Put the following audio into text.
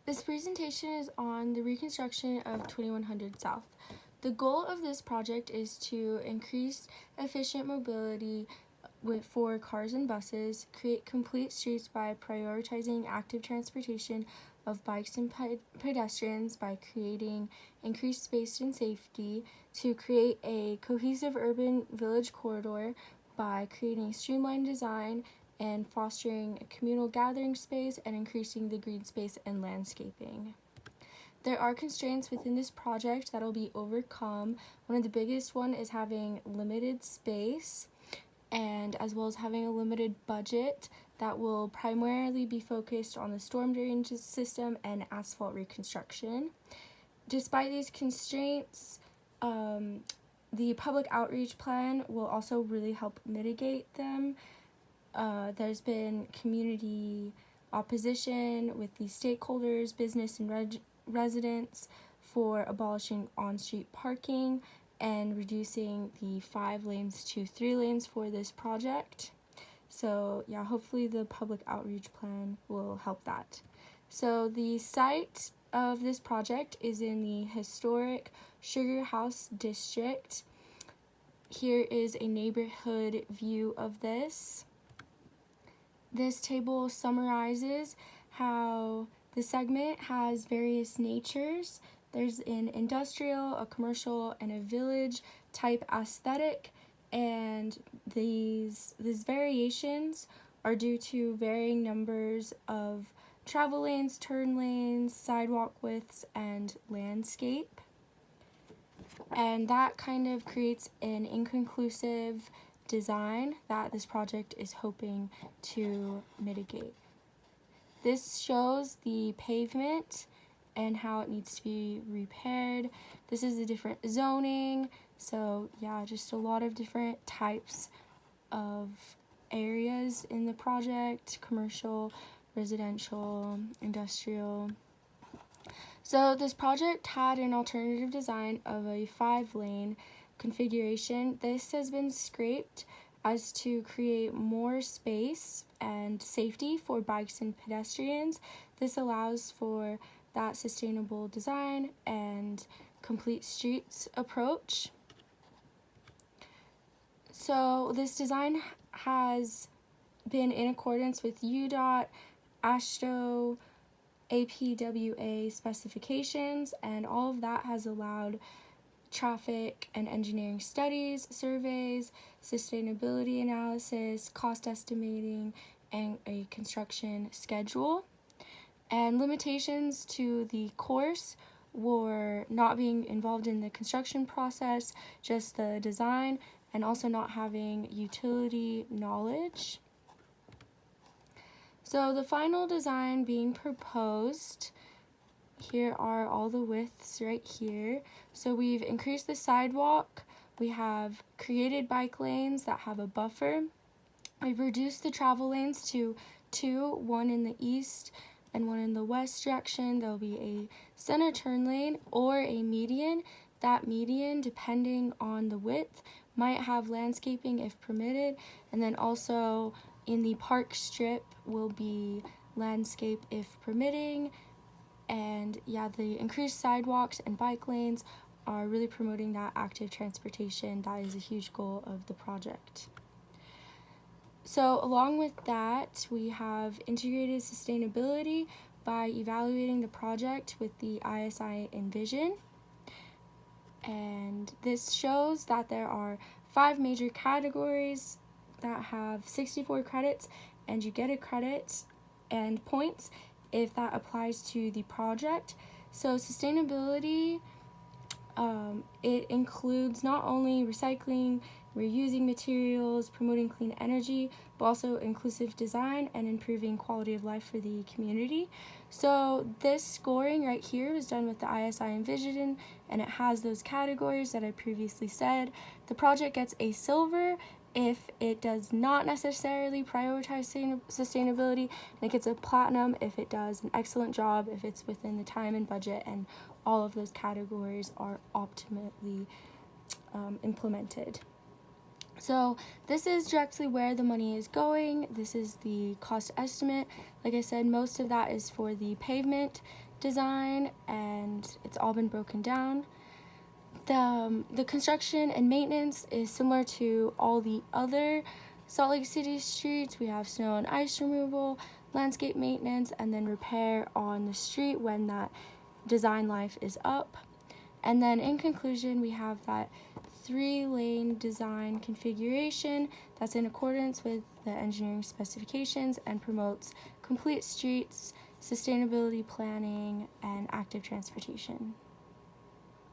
This presentation is on the reconstruction of 2100 South. The goal of this project is to increase efficient mobility for cars and buses, create complete streets by prioritizing active transportation of bikes and pedestrians by creating increased space and safety, to create a cohesive urban village corridor by creating streamlined design and fostering a communal gathering space and increasing the green space and landscaping. There are constraints within this project that will be overcome. One of the biggest one is having limited space, and as well as having a limited budget that will primarily be focused on the storm drainage system and asphalt reconstruction. Despite these constraints, the public outreach plan will also really help mitigate them. There's been community opposition with the stakeholders, business and residents for abolishing on-street parking and reducing the 5 lanes to 3 lanes for this project. So yeah, hopefully the public outreach plan will help that. So the site of this project is in the historic Sugar House District. Here is a neighborhood view of this. This table summarizes how the segment has various natures. There's an industrial, a commercial, and a village type aesthetic, and these variations are due to varying numbers of travel lanes, turn lanes, sidewalk widths, and landscape. And that kind of creates an inconclusive design that this project is hoping to mitigate. This shows the pavement and how it needs to be repaired. This is the different zoning. So yeah, just a lot of different types of areas in the project: commercial, residential, industrial. So this project had an alternative design of a 5-lane configuration. This has been scraped as to create more space and safety for bikes and pedestrians. This allows for that sustainable design and complete streets approach. So this design has been in accordance with UDOT, AASHTO, APWA specifications, and all of that has allowed traffic and engineering studies, surveys, sustainability analysis, cost estimating, and a construction schedule. And limitations to the course were not being involved in the construction process, just the design, and also not having utility knowledge. So the final design being proposed, here are all the widths right here. So we've increased the sidewalk, we have created bike lanes that have a buffer, we've reduced the travel lanes to 2, one in the east and one in the west direction. There'll be a center turn lane or a median. That median, depending on the width, might have landscaping if permitted, and then also in the park strip will be landscape if permitting. And yeah, the increased sidewalks and bike lanes are really promoting that active transportation. That is a huge goal of the project. So along with that, we have integrated sustainability by evaluating the project with the ISI Envision. And this shows that there are 5 major categories that have 64 credits, and you get a credit and points if that applies to the project. So sustainability, it includes not only recycling, reusing materials, promoting clean energy, but also inclusive design and improving quality of life for the community. So this scoring right here was done with the ISI Envision, and it has those categories that I previously said. The project gets a silver if it does not necessarily prioritize sustainability, and it gets a platinum if it does an excellent job, if it's within the time and budget, and all of those categories are optimally implemented. So this is directly where the money is going. This is the cost estimate. Like I said, most of that is for the pavement. design, and it's all been broken down. The construction and maintenance is similar to all the other Salt Lake City streets. We have snow and ice removal, landscape maintenance, and then repair on the street when that design life is up. And then in conclusion, we have that 3-lane design configuration that's in accordance with the engineering specifications and promotes complete streets, sustainability planning, and active transportation.